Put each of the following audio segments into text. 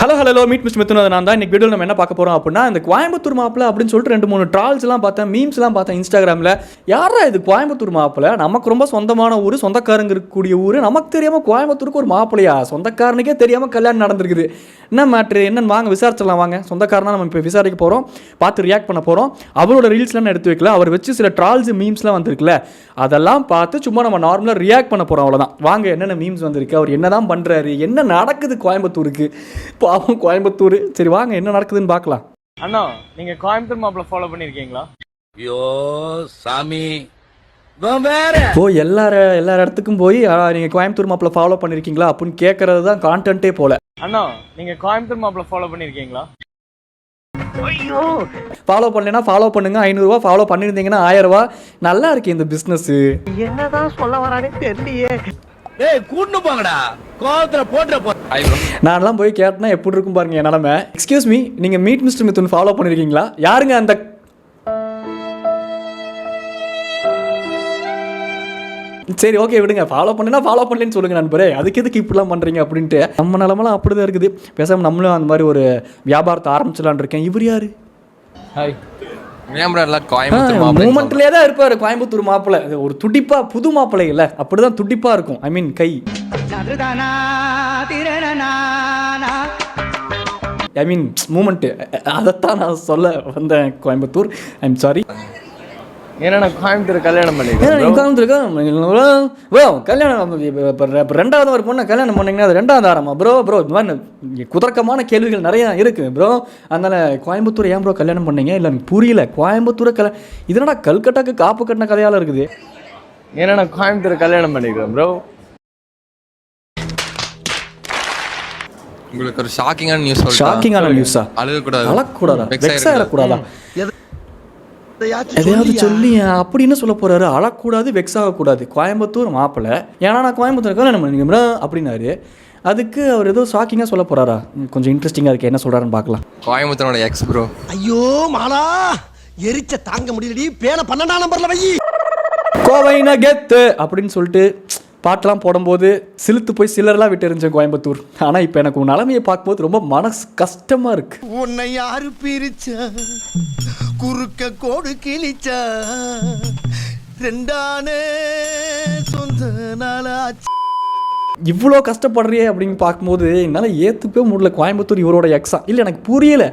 Hello meet mister Mithun. நான் தான் இன்னைக்கு வீடியோ நம்ம என்ன பார்க்க போகிறோம் அப்படின்னா, இந்த கோயம்புத்தூர் மாப்பிளை அப்படின்னு சொல்லிட்டு 2-3 ட்ரால்ஸ்லாம் பார்த்தேன், மீம்ஸ்லாம் பார்த்தேன் இன்ஸ்டாகிராமில். யாரா இது கோயம்புத்தூர் மாப்பிளை? நமக்கு ரொம்ப சொந்தமான ஊர், சொந்தக்காரங்க இருக்கக்கூடிய ஊர், நமக்கு தெரியாமல் கோயம்புத்தூருக்கு ஒரு மாப்பிளையா? சொந்தக்காரனுக்கே தெரியாமல் கல்யாணம் நடந்திருக்குது. என்ன மேட்ரு என்னன்னு வாங்க விசாரிச்சிடலாம். வாங்க, சொந்தக்காரனா நம்ம இப்போ விசாரிக்க போகிறோம், பார்த்து ரியாக்ட் பண்ண போகிறோம். அவரோட ரீல்ஸ்லாம் எடுத்து வைக்கல, அவர் வச்சு சில ட்ரால்ஸ் மீம்ஸ்லாம் வந்திருக்குல்ல, அதெல்லாம் பார்த்து சும்மா நம்ம நார்மலாக ரியாக்ட் பண்ண போகிறோம், அவ்வளோதான். வாங்க, என்னென்ன மீம்ஸ் வந்திருக்கு, அவர் என்ன தான் பண்ணுறாரு, என்ன நடக்குது கோயம்புத்தூருக்கு, பாவம் கோயம்புத்தூர். சரி வாங்க, என்ன நடக்குதுன்னு பார்க்கலாம். அண்ணா, நீங்க கோயம்புத்தூர் மாப்பிள ஃபாலோ பண்ணிருக்கீங்களா? ஐயோ சாமி, எல்லா இடத்துக்கும் போய் நீங்க கோயம்புத்தூர் மாப்பிள ஃபாலோ பண்ணிருக்கீங்களா அப்படின்னு கேட்கறது தான் கான்டென்ட்டே போல. அண்ணா, நீங்க கோயம்புத்தூர் மாப்பிள ஃபாலோ பண்ணிருக்கீங்களா? ஃபாலோ பண்ணலனா ஃபாலோ பண்ணுங்க, 500 ரூபாய். ஃபாலோ பண்ணிருந்தீங்கன்னா 1000 ரூபாய். நல்லா இருக்கு இந்த பிசினஸ். என்னதான் சொல்ல வரானே தெரியலையே. ஏய் கூட்னு போங்கடா, கோவத்துல போட்ற நான்லாம் போய் கேட்டனா எப்படி இருக்கும் பாருங்க என் நிலைமை. எக்ஸ்கியூஸ் மீ, நீங்க மீட் மிஸ்டர் மிதுன் ஃபாலோ பண்ணிருக்கீங்களா? யாருங்க அந்த சரி ஓகே விடுங்க, ஃபாலோ பண்ணுனா ஃபாலோ பண்ணலன்னு சொல்லுங்க நண்பரே, அதுக்கு எதுக்கு இப்படிலாம் பண்ணுறீங்க அப்படின்ட்டு. நம்ம நிலமெல்லாம் அப்படி தான் இருக்குது. பேசாமல் நம்மளும் அந்த மாதிரி ஒரு வியாபாரத்தை ஆரம்பிச்சலான் இருக்கேன். இவர் யாரு? ஹாய், மூமெண்ட்லேயே தான் இருப்பார் கோயம்புத்தூர் மாப்பிள்ளை. ஒரு துடிப்பா, புது மாப்பிள்ளை இல்லை, அப்படிதான் துடிப்பா இருக்கும். ஐ மீன் கை, ஐ மீன் மூமெண்ட்டு, அதைத்தான் நான் சொல்ல வந்தேன். Coimbatore, I am sorry. ஏன்னா கோயம்புத்தூர் கல்யாணம் பண்ணிருக்கேன். கல்யாணம் ரெண்டாவது ஒரு பொண்ணை கல்யாணம் பண்ணீங்கன்னா அது ரெண்டாவது ஆரம்பம் ப்ரோ. இந்த மாதிரி குதர்க்கமான கேள்விகள் நிறைய இருக்கு ப்ரோ. அதனால கோயம்புத்தூர் ஏன் ப்ரோ கல்யாணம் பண்ணீங்க? இல்லை எனக்கு புரியல. கோயம்புத்தூரை இதனடா கல்கட்டாக்கு காப்பு கட்டின கதையால இருக்குது. ஏன்னா நான் கோயம்புத்தூர் கல்யாணம் பண்ணிருக்கேன் ப்ரோ. உங்களுக்கு ஒரு ஷாக்கிங்கான நியூஸ் சொல்றேன். ஷாக்கிங்கான நியூஸா? அழக்கூடாதா? வெக்ஸ் ஆகக்கூடாதா? எதையாவது சொல்லி அப்படி என்ன சொல்ல போறாரு? அழக்கூடாது, வெக்ஸ் ஆகக்கூடாது. கோயம்புத்தூர் மாப்பிள்ளை, ஏன்னா நான் கோயம்புத்தூர் கல்யாணம் பண்ணிக்கிறேன் அப்படின்னாரு. அதுக்கு அவர் ஏதோ ஷாக்கிங்காக சொல்ல போறாரா? கொஞ்சம் இன்ட்ரெஸ்டிங்காக இருக்கு, என்ன சொல்றாருன்னு பார்க்கலாம். கோயம்புத்தூரோட எக்ஸ் ப்ரோ. ஐயோ மாலா, எரிச்ச தாங்க முடியலடி. பேன 12ஆம் நம்பர்ல வை. கோவைனா கெத்து அப்படின்னு சொல்லிட்டு பாட்டெலாம் போடும்போது சிலுத்து போய் சிலர்லாம் விட்டு எறிஞ்சேன் கோயம்புத்தூர். ஆனால் இப்போ எனக்கு உன் நிலைமையை பார்க்கும்போது ரொம்ப மனசு கஷ்டமாக இருக்கு. உன்னை யாரு பிரிச்சா, குறுக்க கோடு கிழிச்சா, ரெண்டானே சொந்த நாளாச்சு. இவ்வளோ கஷ்டப்படுறியே அப்படின்னு பார்க்கும்போது என்னால் ஏற்றுக்கவே முடியல. கோயம்புத்தூர் இவரோட எக்ஸா இல்லை, எனக்கு புரியல.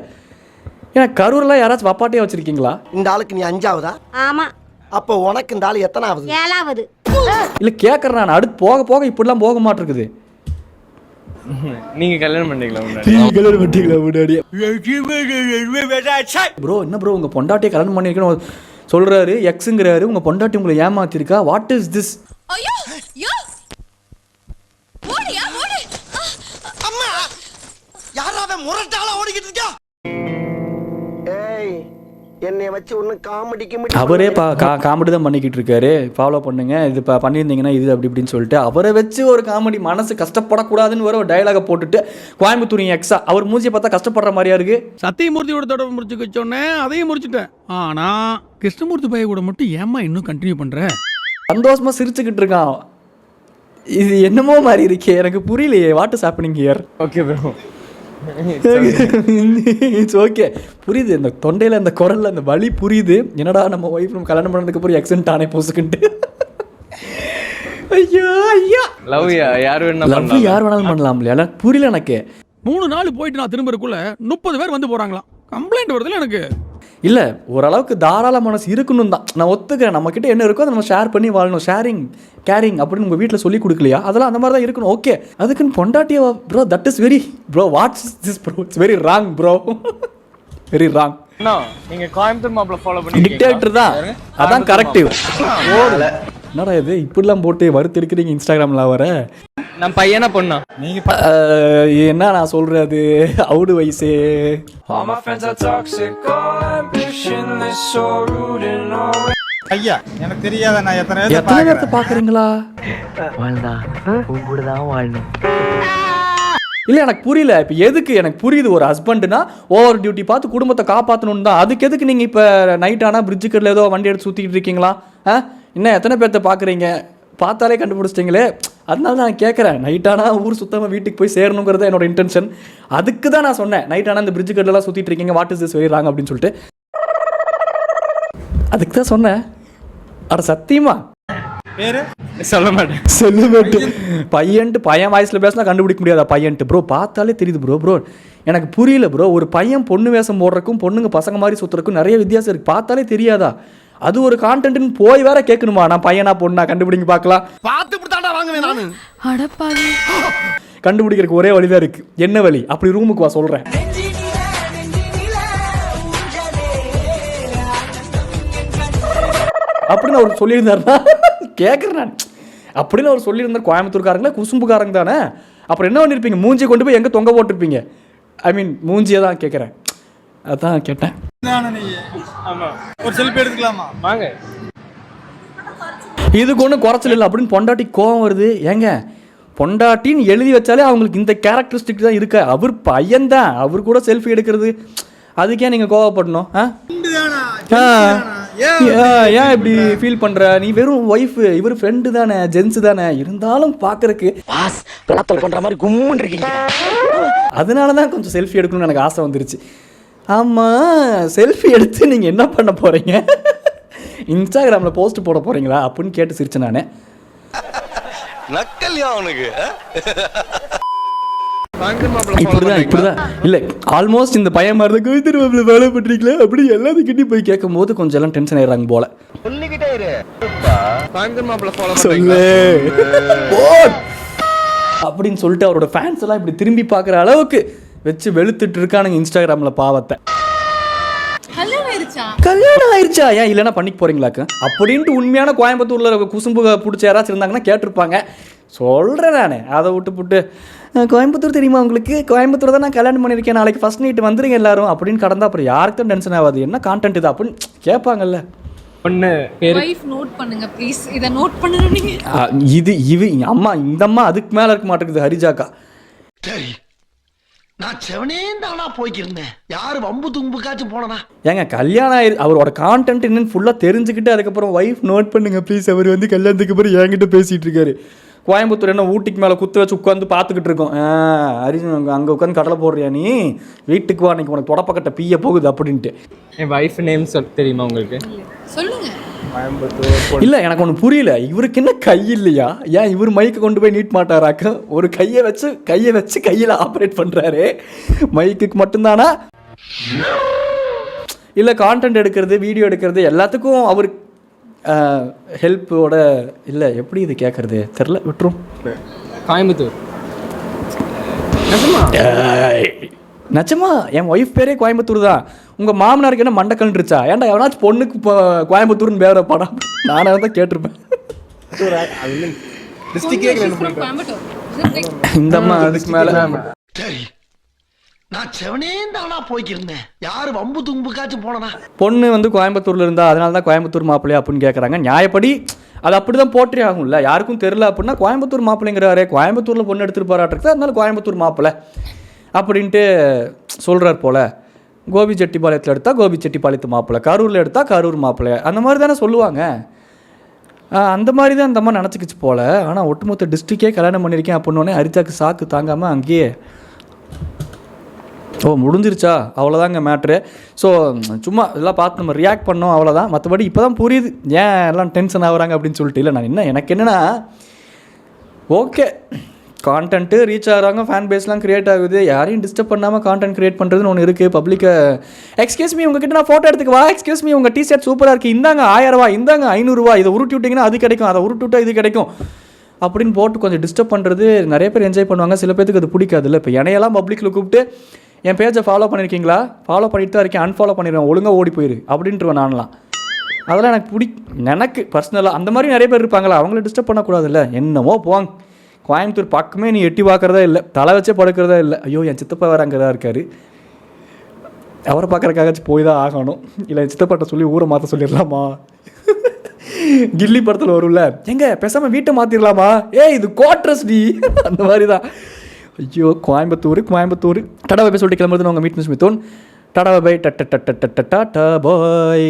ஏன்னா கரூர்லாம் யாராச்சும் வப்பாட்டியே வச்சுருக்கீங்களா? இந்த ஆளுக்கு நீ 5ஆவதா? ஆமாம். அப்போ உனக்கு இந்த ஆள் எத்தனாவது? 7ஆவது. இல்லை கேட்குறேன் நான், அடுத்து போக போக இப்படிலாம் போக மாட்டிருக்குது. நீங்க கல்யாணம் பண்ணிக்கலாம் முன்னாடி ப்ரோ. என்ன ப்ரோ, உங்கள் பொண்டாட்டியை கல்யாணம் பண்ணியிருக்கணும் சொல்கிறாரு, எக்ஸுங்கிறாரு. உங்கள் பொண்டாட்டி உங்களை ஏமாத்திருக்கா? What is this? அம்மா, யாராவது முரட்டாளா ஓடிக்கிட்டு இருக்கா? ஏய், என்னை வச்சு ஒன்றும் காமெடிக்கு அவரே காமெடி தான் பண்ணிக்கிட்டு இருக்காரு. ஃபாலோ பண்ணுங்க, இது பண்ணியிருந்தீங்கன்னா இது அப்படி இப்படின்னு சொல்லிட்டு அவரை வச்சு ஒரு காமெடி. மனசு கஷ்டப்படக்கூடாதுன்னு வர ஒரு டயலாக போட்டுட்டு கோயம்புத்தூர் எக்ஸா அவர் மூஞ்சியை பார்த்தா கஷ்டப்படுற மாதிரியா இருக்கு. சத்தியமூர்த்தியோட தொடர்பு முடிச்சு வச்சோன்னே அதையும் முடிச்சுட்டேன். ஆனா கிருஷ்ணமூர்த்தி பைய கூட மட்டும் ஏமா இன்னும் கண்டினியூ பண்ற? சந்தோஷமா சிரிச்சுக்கிட்டு இருக்கான். இது என்னமோ மாதிரி இருக்கே, எனக்கு புரியலையே. What is happening here? Okay bro, it's okay, புரியுது. இந்த தொண்டையில் அந்த குரலில் அந்த வலி புரியுது. என்னடா நம்ம ஒய்ஃப் நம்ம கல்யாணம் பண்ணதுக்கு அப்புறம் ஆக்சிடென்ட் ஆனே போசுக்கிட்டு. ஐயோ ஐயா, லவ் யார் வேணாலும் பண்ணலாம் இல்லையா? புரியல எனக்கு. 3 நாள் போயிட்டு நான் திரும்பறக்குள்ள 30 பேர் வந்து போறாங்களாம். கம்ப்ளைண்ட் வருதுல எனக்கு. இல்லை, ஓரளவுக்கு தாராள மனசு இருக்கணும் தான், நான் ஒத்துக்கிறேன். நம்மக்கிட்ட என்ன இருக்கோ அதை நம்ம ஷேர் பண்ணி வாழணும். ஷேரிங் கேரிங் அப்படின்னு உங்கள் வீட்டில் சொல்லி கொடுக்கலையா? அதெல்லாம் அந்த மாதிரி தான் இருக்கணும். ஓகே, அதுக்குன்னு பொண்டாட்டியா bro? That is very bro, watts this bro? It's very wrong bro, very wrong. நீங்க கோயம்புத்தூர் மாப்பிள ஃபாலோ பண்ணி டிக்டேட்டர் தான், அதான் கரெக்டிவ். என்னடா இது இப்படிலாம் போட்டு வறுத்து எடுக்கிறீங்க இன்ஸ்டாகிராமில்? வர நம்ம பையனா பொண்ணா நீங்க என்ன நான் சொல்றது, அவுடு வயசே. ஐயா, எனக்கு தெரியாத நான் எத்தனை பேர்த்த பாக்குறீங்களா? இல்லை எனக்கு புரியல. இப்போ எதுக்கு? எனக்கு புரியுது, ஒரு ஹஸ்பண்டுனா ஓவர் டியூட்டி பார்த்து குடும்பத்தை காப்பாற்றணுன்னு தான். அதுக்கு எதுக்கு நீங்கள் இப்போ நைட் ஆனால் பிரிட்ஜு கட்டில் ஏதோ வண்டி எடுத்து சுற்றிக்கிட்டு இருக்கீங்களா? இன்னும் எத்தனை பேர்த்த பார்க்குறீங்க? பார்த்தாலே கண்டுபிடிச்சிட்டிங்களே. அதனால நான் கேட்குறேன், நைட்டானா ஊர் சுத்தமாக வீட்டுக்கு போய் சேரணுங்கிறது என்னோட இன்டென்ஷன். அதுக்கு தான் நான் சொன்னேன், நைட்டானா இந்த பிரிட்ஜு கட்டெல்லாம் சுற்றிட்டு இருக்கீங்க, வாட் இஸ் திஸ் சொல்லிடுறாங்க அப்படின்னு சொல்லிட்டு. அதுக்கு தான் சொன்னேன். அட சத்தியமா பேரு சொல்ல மாட்டேன். செல்லுமேட்டு பையன்ட்டு பையன் வாய்ஸில் பேசினா கண்டுபிடிக்க முடியாதா பையன்ட்டு? ப்ரோ பார்த்தாலே தெரியுது ப்ரோ எனக்கு புரியல ப்ரோ. ஒரு பையன் பொண்ணு வேஷம் போடுறக்கும் பொண்ணுங்க பசங்க மாதிரி சுற்றுறக்கும் நிறைய வித்தியாசம் இருக்குது. பார்த்தாலே தெரியாதா? அது ஒரு கான்டென்ட்னு போய் வேற கேட்கணுமா? நான் பையனா பொண்ணா கண்டுபிடிங்க பார்க்கலாம். பார்த்து இப்படித்தாண்டா வாங்குவேன் நானு. அடப்பாவி. கண்டுபிடிக்கிறதுக்கு ஒரே வழி தான் இருக்குது. என்ன வழி? அப்படி ரூமுக்கு வா சொல்கிறேன். அப்படின்னு அவர் சொல்லியிருந்தாருன்னா கேட்குறேன் நான். அப்படின்னு அவர் சொல்லியிருந்தார், கோயம்புத்தூர்காரங்களா குசும்புக்காரங்க தானே, அப்புறம் என்ன பண்ணியிருப்பீங்க? மூஞ்சி கொண்டு போய் எங்கே தொங்க போட்டிருப்பீங்க? ஐ மீன் மூஞ்சியை தான் கேட்குறேன். அதான் கேட்டேன். நீ ஆமா ஒரு செல்ஃபி எடுத்துக்கலாமா? வாங்க. இதுக்கு ஒன்றும் குறைச்சல் இல்லை அப்படின்னு பொண்டாட்டி கோவம் வருது. ஏங்க பொண்டாட்டின்னு எழுதி வச்சாலே அவங்களுக்கு இந்த கேரக்டரிஸ்டிக் தான் இருக்கா. அவர் பையன்தான், அவர் கூட செல்ஃபி எடுக்கிறது, அதுக்கே நீங்கள் கோவப்படணும்? ஏன் இப்படி ஃபீல் பண்ணுற? நீ வெறும் ஒய்ஃபு, இவர் ஃப்ரெண்டு தானே, ஜென்ஸு தானே, இருந்தாலும் பார்க்குறக்கு பண்ணுற மாதிரி கும்முன்னு இருக்கீங்க. அதனால தான் கொஞ்சம் செல்ஃபி எடுக்கணும்னு எனக்கு ஆசை வந்துருச்சு. ஆமாம், செல்ஃபி எடுத்து நீங்கள் என்ன பண்ண போகிறீங்க? இன்ஸ்டாகிராமில் போஸ்ட் போட போகிறீங்களா அப்படின்னு கேட்டு சிரிச்சேன் நான். நக்கல்யா அவனுக்கு. இப்படிதான் இல்லை, ஆல்மோஸ்ட் இந்த பையன் மாதிரி தான் கோயம்புத்தூர் மாப்பிள்ளை ஃபாலோ பண்ணுறீங்களா அப்படி எல்லாத்துக்கிட்டையும் போய் கேட்கும் போது கொஞ்சம் எல்லாம் டென்ஷன் ஆயிடுறாங்க போல. சொல்லிக்கிட்டே இரு. கோயம்புத்தூர் மாப்பிள்ளை ஃபாலோ சொல்லு அப்படின்னு சொல்லிட்டு அவரோட ஃபேன்ஸ் எல்லாம் இப்படி திரும்பி பார்க்குற அளவுக்கு வச்சு வெளுத்துட்டு இருக்கானுங்க இன்ஸ்டாகிராமில் பாவத்தை. கல்யாணம் ஆயிடுச்சா? ஏன் இல்லைன்னா பண்ணிக்க போறீங்களாக்கு அப்படின்ட்டு உண்மையான கோயம்புத்தூரில் குசும்பு பிடிச்ச யாராச்சும் இருந்தாங்கன்னா கேட்டிருப்பாங்க. சொல்கிறேன் நான். அதை விட்டு கோயம்புத்தூர் தெரியுமா உங்களுக்கு? கோயம்புத்தூர் தான் நான் கல்யாணம் பண்ணியிருக்கேன், நாளைக்கு ஃபர்ஸ்ட் நைட் வந்துருங்க எல்லாரும் அப்படின்னு கடந்தா அப்புறம் யாருக்கு தான் டென்ஷன் ஆகாது? என்ன கான்டென்ட் இது அப்படின்னு கேட்பாங்கல்ல. பொண்ணு பேரு வைஃப் நோட் பண்ணுங்க ப்ளீஸ், இத நோட் பண்ணனும் நீங்க. இது அம்மா, இந்த அம்மா அதுக்கு மேல இருக்க மாட்டேங்குது. ஹரிஜாக்கா சரி, நான் செவனேந்தானா போய்க்கிருந்தேன். யாரு வம்பு தும்புக்காச்சும் போனனா? ஏங்க கல்யாணம் அவரோட கான்டென்ட் என்னன்னு ஃபுல்லாக தெரிஞ்சுக்கிட்டு அதுக்கப்புறம் ஒய்ஃப் நோட் பண்ணுங்க ப்ளீஸ். அவர் வந்து கல்யாணத்துக்கு அப்புறம் என்கிட்ட பேசிகிட்டு இருக்காரு. கோயம்புத்தூர் என்ன ஊட்டிக்கு மேலே குத்து வச்சு உட்காந்து பார்த்துக்கிட்டு இருக்கோம். அரிஜன் அங்கே உட்காந்து கடலை போடுறியா நீ? வீட்டுக்கு வா, அன்றைக்கி உனக்கு தொடப்பக்கட்ட பீய போகுது அப்படின்ட்டு. என் வைஃப் நேம் தெரியுமா உங்களுக்கு? சொல்லுங்க. கோயம்புத்தூர். இல்லை எனக்கு ஒன்று புரியல, இவருக்கு என்ன கை இல்லையா? ஏன் இவர் மைக்கு கொண்டு போய் நீட் மாட்டாராக்க? ஒரு கையை வச்சு கையில் ஆப்ரேட் பண்ணுறாரு. மைக்குக்கு மட்டும்தானா? இல்லை கான்டென்ட் எடுக்கிறது, வீடியோ எடுக்கிறது எல்லாத்துக்கும் அவர் ஹெல்ப்போட இல்லை? எப்படி இது கேட்குறது தெரில, விட்டுரும். கோயம்புத்தூர் நச்சமா என் ஒய்ஃப் பேரே கோயம்புத்தூர் தான். உங்கள் மாமனாருக்கு என்ன மண்டக்கல்ன்றுச்சா? ஏன்டா எவனாச்சும் பொண்ணுக்கு கோயம்புத்தூர்னு வேற படம் நானே தான் கேட்டிருப்பேன். இந்த அம்மா அதுக்கு மேலே. சரி, நான் செவனேந்தானா போய்க்கிருந்தேன். யாரு வம்பு தும்புக்காச்சும் போனனா? பொண்ணு வந்து கோயம்புத்தூரில் இருந்தா அதனால தான் கோயம்புத்தூர் மாப்பிள்ளையா அப்படின்னு கேட்குறாங்க. நியாயப்படி அது அப்படி தான் போற்றே ஆகும்ல. யாருக்கும் தெரில அப்படின்னா கோயம்புத்தூர் மாப்பிள்ளைங்கிறாரே, கோயம்புத்தூரில் பொண்ணு எடுத்துகிட்டு போராட்டுறது, அதனால கோயம்புத்தூர் மாப்பிள்ளை அப்படின்ட்டு சொல்கிறார் போல். கோபிச்செட்டிப்பாளையத்தில் எடுத்தால் கோபிச்செட்டிப்பாளையத்து மாப்பிள்ளை, கரூரில் எடுத்தால் கரூர் மாப்பிள்ளை, அந்த மாதிரி தானே சொல்லுவாங்க. அந்த மாதிரி தான் இந்த மாதிரி நினச்சிக்கிச்சு போல். ஆனால் ஒட்டுமொத்த டிஸ்ட்ரிக்டே கல்யாணம் பண்ணியிருக்கேன் அப்படின்னோடனே ஹரிதாக்கு சாக்கு தாங்காமல் அங்கேயே முடிஞ்சிருச்சா அவ்வளோதாங்க மேட்ரு. ஸோ சும்மா இதெல்லாம் பார்த்து நம்ம ரியாக்ட் பண்ணோம், அவ்வளோதான். மற்றபடி இப்போ தான் புரியுது ஏன் எல்லாம் டென்ஷன் ஆகுறாங்க அப்படின்னு சொல்லிட்டு. இல்லை நான் எனக்கு என்னென்னா, ஓகே கான்டென்ட்டு ரீச் ஆகிறாங்க, ஃபேன் பேஸ்லாம் க்ரியேட் ஆகுது, யாரையும் டிஸ்டர்ப் பண்ணாமல் கான்டென்ட் க்ரியேட் பண்ணுறதுன்னு ஒன்று இருக்குது. பப்ளிக்கை எக்ஸ்கியூஸ் மீ உங்ககிட்ட நான் ஃபோட்டோ எடுத்துக்குவா, எக்ஸ்கியூஸ் மீ உங்கள் டிஷர்ட் சூப்பராக இருக்குது, இந்தாங்க 1000 ரூபா, இந்தாங்க 500 ரூபா, இதை உருட்டி விட்டிங்கன்னா அது கிடைக்கும், அதை உருட்டி விட்டால் இது கிடைக்கும் அப்படின்னு போட்டு கொஞ்சம் டிஸ்டர்ப் பண்ணுறது நிறைய பேர் என்ஜாய் பண்ணுவாங்க. சில பேருக்கு அது பிடிக்காது. இல்லை இப்போ என்னையெல்லாம் பப்ளிக்கில் கூப்பிட்டு என் பேஜை ஃபாலோ பண்ணியிருக்கீங்களா? ஃபாலோ பண்ணிட்டு தான் இருக்கேன், அன்ஃபாலோ பண்ணிடுவேன், ஒழுங்காக ஓடி போயிரு அப்படின்ட்டுருவேன் நான்லாம். அதெல்லாம் எனக்கு பர்சனலாக அந்த மாதிரி நிறைய பேர் இருப்பாங்களா, அவங்கள டிஸ்டர்ப் பண்ணக்கூடாதுல்ல. என்னமோ போவாங்க. கோயம்புத்தூர் பக்கமே நீ எட்டி பார்க்குறதா இல்லை, தலை வச்சே படுக்கிறதா இல்லை. ஐயோ என் சித்தப்பா வேறு அங்கே தான் இருக்கார், அவரை பார்க்குறக்காச்சும் போய் தான் ஆகணும். இல்லை என் சித்தப்பாட்ட சொல்லி ஊரை மாற்ற சொல்லிடலாமா? கில்லி படத்தில் வரும்ல, எங்க பேசாமல் வீட்டை மாற்றிடலாமா? இது கோட்ரஸ் டி, அந்த மாதிரி தான். ஐயோ கோயம்புத்தூர். டாடா பை சொல்லிட்டு கிளம்புறது உங்கள் மீட் மிஸ் மித்தோன். டாடா பை டாடா பாய்.